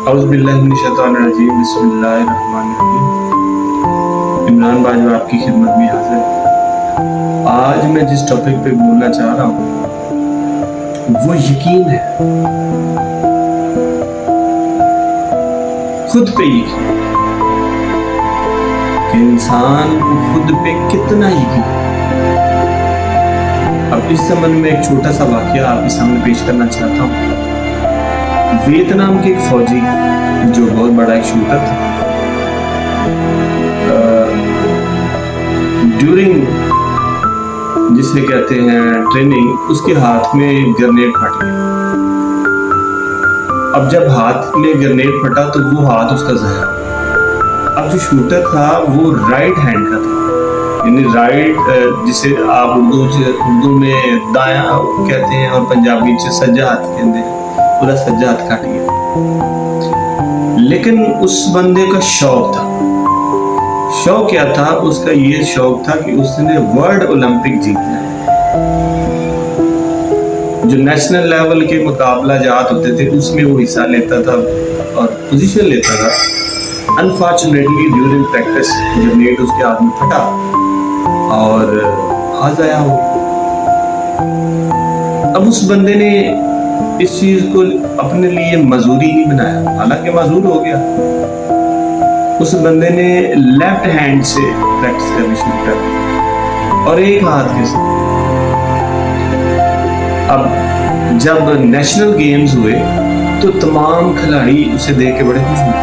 औज़ु बिल्लाहि मिनश शैतानिर रजीम बिस्मिल्लाहिर रहमानिर रहीम। इमरान बाजवा आपकी खिदमत में हाजिर है। आज मैं जिस टॉपिक पे बोलना चाह रहा हूँ वो यकीन है, खुद पे यकीन, कि इंसान को खुद पे कितना यकीन। अब इस संबंध में एक छोटा सा वाकया आपके सामने पेश करना चाहता हूँ। वियतनाम के एक फौजी जो बहुत बड़ा एक शूटर था, ड्यूरिंग जिसे कहते हैं ट्रेनिंग, उसके हाथ में ग्रेनेड फट गया। अब जब हाथ में ग्रेनेड फटा तो वो हाथ उसका ज़ाया हुआ। अब जो शूटर था वो राइट हैंड का था, यानी राइट जिसे आप उर्दू में दायां कहते हैं और पंजाबी में सज्जा हाथ कहते हैं। पूरा सज्जा हाथ काट गया। लेकिन उस बंदे का शौक था। शौक क्या था? उसका ये शौक था कि उसने वर्ल्ड ओलंपिक जीतना है। जो नेशनल लेवल के मुकाबला जात होते थे उसमें वो हिस्सा लेता था और पोजीशन लेता था। अनफॉर्चुनेटली ड्यूरिंग प्रैक्टिस ग्रेनेड उसके हाथ में फटा और हाथ ज़ाया हो गया। अब उस बंदे ने इस चीज को अपने लिए मजूरी नहीं बनाया, हालांकि मजूर हो गया। उस बंदे ने लेफ्ट हैंड से प्रैक्टिस करनी शुरू कर दी और एक हाथ के साथ। अब जब नेशनल गेम्स हुए तो तमाम खिलाड़ी उसे देख के बड़े खुश हुए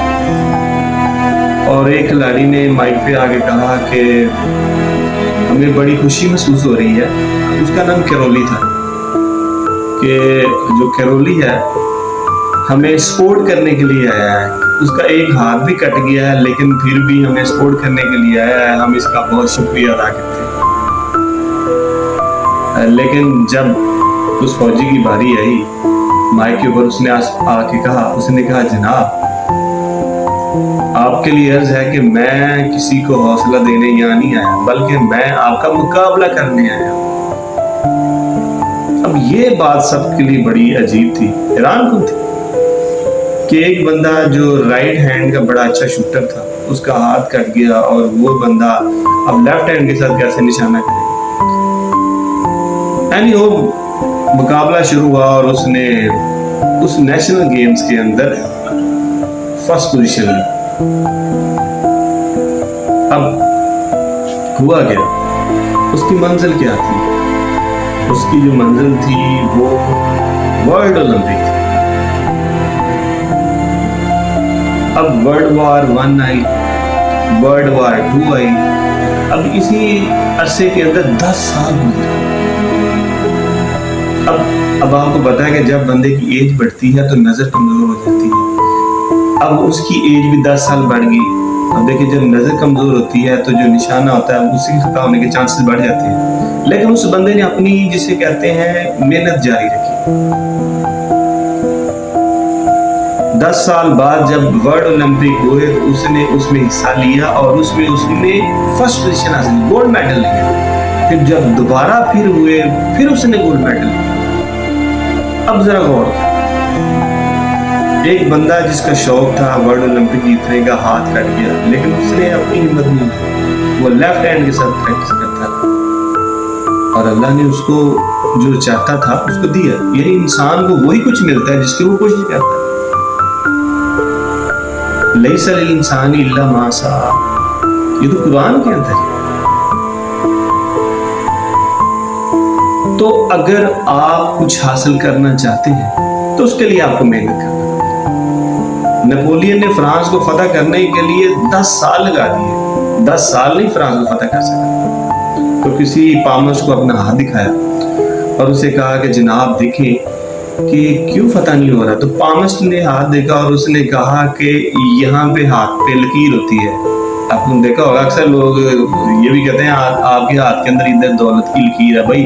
और एक खिलाड़ी ने माइक पे आके कहा कि हमें बड़ी खुशी महसूस हो रही है। उसका नाम कैरोली था कि जो कैरोली है हमें सपोर्ट करने के लिए आया है। उसका एक हाथ भी कट गया है लेकिन फिर भी हमें सपोर्ट करने के लिए आया है। हम इसका बहुत शुक्रिया अदा करते हैं। लेकिन जब उस फौजी की बारी आई माइक के ऊपर, उसने आके कहा, उसने कहा, जनाब आपके लिए अर्ज है कि मैं किसी को हौसला देने यहाँ नहीं आया, बल्कि मैं आपका मुकाबला करने आया। अब ये बात सबके लिए बड़ी अजीब थी, हैरान कन थी कि एक बंदा जो राइट हैंड का बड़ा अच्छा शूटर था उसका हाथ कट गया और वो बंदा अब लेफ्ट हैंड के साथ कैसे निशाना करेगा। यानी वो मुकाबला शुरू हुआ और उसने उस नेशनल गेम्स के अंदर फर्स्ट पोजीशन ली। अब हुआ क्या, उसकी मंजिल क्या थी? उसकी जो मंजिल थी वो वर्ल्ड ओलंपिक थी। अब वर्ल्ड वार 1 आई, वर्ल्ड वार 2 आई। अब इसी अरसे के अंदर 10 साल गुजरे। अब आपको पता है कि जब बंदे की एज बढ़ती है तो नजर कमजोर हो जाती है। अब उसकी एज भी 10 साल बढ़ गई। अब देखिए, जब नजर कमजोर होती है तो जो निशाना होता है उसकी खता होने के चांसेस बढ़ जाते हैं। लेकिन उस बंदे ने अपनी जिसे कहते हैं मेहनत जारी रखी। 10 साल बाद जब वर्ल्ड ओलंपिक हुए तो उसने उसमें हिस्सा लिया और उसमें उसने फर्स्ट पोजीशन हासिल, गोल्ड मेडल लिया। फिर जब दोबारा फिर हुए फिर उसने गोल्ड मेडल लिया। अब जरा गौर, एक बंदा जिसका शौक था वर्ल्ड ओलंपिक जीतने का, हाथ कट गया लेकिन उसने अपनी हिम्मत नहीं की। वो लेफ्ट हैंड के साथ प्रैक्टिस करता था और अल्लाह ने उसको जो चाहता था उसको दिया। यानी इंसान को वही कुछ मिलता है जिसकी वो कोशिश करता है। लैसा लिल इंसानी इल्ला मा सआ, ये तो कुरान के अंदर है। तो अगर आप कुछ हासिल करना चाहते हैं तो उसके लिए आपको मेहनत करना। नेपोलियन ने फ्रांस को फतह करने के लिए 10 साल लगा दिए। 10 साल नहीं फ्रांस को फतह कर सका। तो किसी पामर्स को अपना हाथ दिखाया और उसे कहा कि जनाब देखें कि क्यों फतह नहीं हो रहा। तो पामर्स ने हाथ देखा और उसने कहा कि यहाँ पे हाथ पे लकीर होती है। आपने देखा होगा अक्सर लोग ये भी कहते हैं आपके हाथ के अंदर इधर दौलत की लकीर है, भाई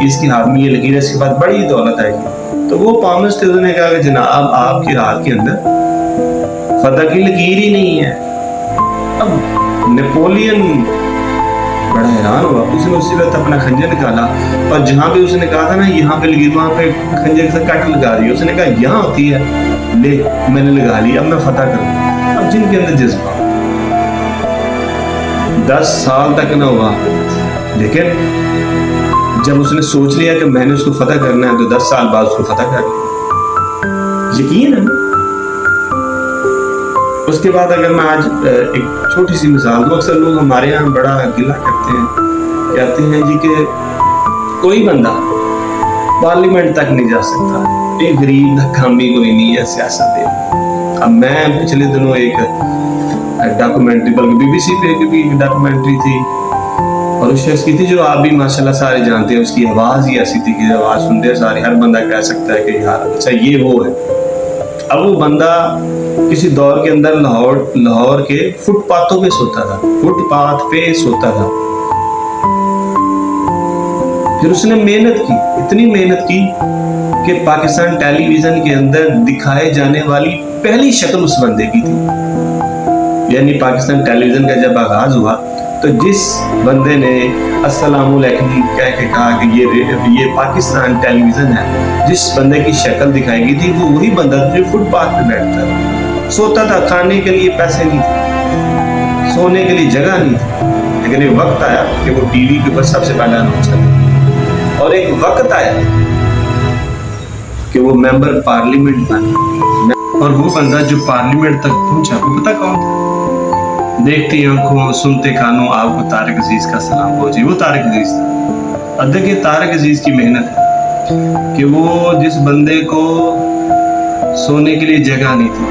इसके हाथ में ये लकीर है, इसके बाद बड़ी दौलत आएगी। तो वो पामर्स थे, उन्होंने कहा कि जनाब आपके हाथ के अंदर फतह की लकीर ही नहीं है। अब नेपोलियन बड़ा हैरान हुआ। उसने उसी वक्त अपना खंजर निकाला और जहाँ पे उसने कहा था ना यहाँ पे लगी, वहाँ पे खंजर के साथ कट लगा दी। उसने कहा यहाँ होती है। ले मैंने लगा ली, अब मैं फतह करूँ। अब जिनके अंदर जज्बा 10 साल तक ना हुआ, लेकिन जब उसने सोच लिया कि मैंने उसको फतह करना है तो 10 साल बाद उसको फतह कर लिया। यकीन है। उसके बाद अगर मैं आज एक छोटी सी मिसाल दूं, अक्सर लोग हमारे यहाँ बड़ा गिला करते हैं, कहते हैं जी कि कोई बंदा पार्लियामेंट तक नहीं जा सकता, एक गरीब नकामी कोई नहीं है सियासत में। अब मैं पिछले दिनों एक डॉक्यूमेंट्री, बल्कि बीबीसी पे भी एक डॉक्यूमेंट्री थी, और उस शख्स की थी जो आप भी माशाल्लाह सारे जानते हैं, उसकी आवाज़ ही ऐसी थी कि आवाज़ सुनते सारे हर बंदा कह सकता है कि यार अच्छा ये वो है। अब वो बंदा किसी दौर के अंदर लाहौर के फुटपाथों पे सोता था, फुटपाथ पे सोता था। फिर उसने मेहनत की, इतनी मेहनत की कि पाकिस्तान टेलीविजन के अंदर दिखाए जाने वाली पहली शक्ल उस बंदे की थी। यानी पाकिस्तान टेलीविजन का जब आगाज हुआ तो जिस बंदे ने अस्सलाम वालेकुम कह के कहा कि ये पाकिस्तान टेलीविजन है, जिस बंदे की शक्ल दिखाई गई थी वो वही बंदा जो फुटपाथ पे बैठता था, सोता था, खाने के लिए पैसे नहीं थे, सोने के लिए जगह नहीं थी। लेकिन एक वक्त आया कि वो टीवी के ऊपर सबसे पहले अनाउंस किया, और एक वक्त आया कि वो मेंबर पार्लियामेंट बना, और वो बंदा जो पार्लियामेंट तक पहुंचा वो पता कौन था? देखती आंखों सुनते कानों आपको तारिक अजीज का सलाम पहुंचे, वो तारिक अजीज था। अब देखिए तारिक अजीज की मेहनत है कि वो जिस बंदे को सोने के लिए जगह नहीं थी,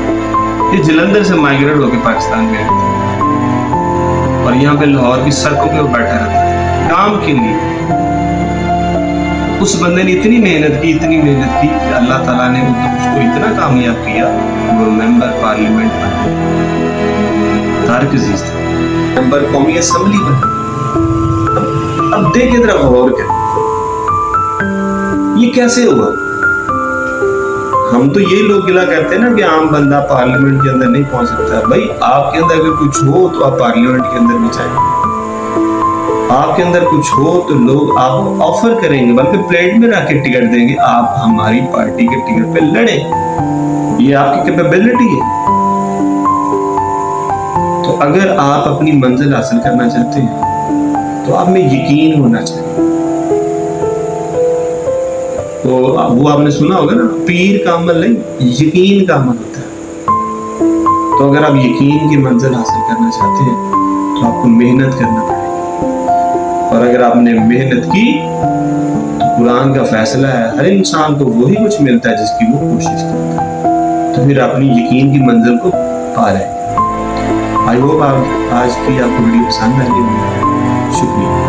ये जलंधर से माइग्रेट होकर पाकिस्तान में आए थे, और यहाँ पे लाहौर की सड़कों पे वो बैठा रहता है काम के लिए। उस बंदे ने इतनी मेहनत की कि अल्लाह ताला ने उसको इतना कामयाब किया, वो मेंबर पार्लियामेंट बना। तारिक अजीज था, मेंबर कौमी असेंबली बना। अब देखे जरा गौर कर, ये कैसे हुआ? हम तो ये लोग गिला करते हैं ना कि आम बंदा पार्लियामेंट के अंदर नहीं पहुंच सकता। भाई आपके अंदर अगर कुछ हो तो आप पार्लियामेंट के अंदर भी जाएंगे, आपके अंदर कुछ हो तो लोग आपको ऑफर करेंगे, बल्कि प्लेट में रख के टिकट देंगे, आप हमारी पार्टी के टिकट पे लड़े, ये आपकी कैपेबिलिटी है। तो अगर आप अपनी मंजिल हासिल करना चाहते हैं तो आप में यकीन होना चाहिए। तो वो आपने सुना होगा ना, पीर का अमल नहीं यकीन का अमल होता है। तो अगर आप यकीन की मंजिल हासिल करना चाहते हैं तो आपको मेहनत करना पड़ेगा, और अगर आपने मेहनत की तो कुरान का फैसला है हर इंसान को वही कुछ मिलता है जिसकी वो कोशिश करता है। तो फिर अपनी यकीन की मंजिल को पा रहे हैं। आई होप आप आज की आपको वीडियो पसंद आई होगी। शुक्रिया।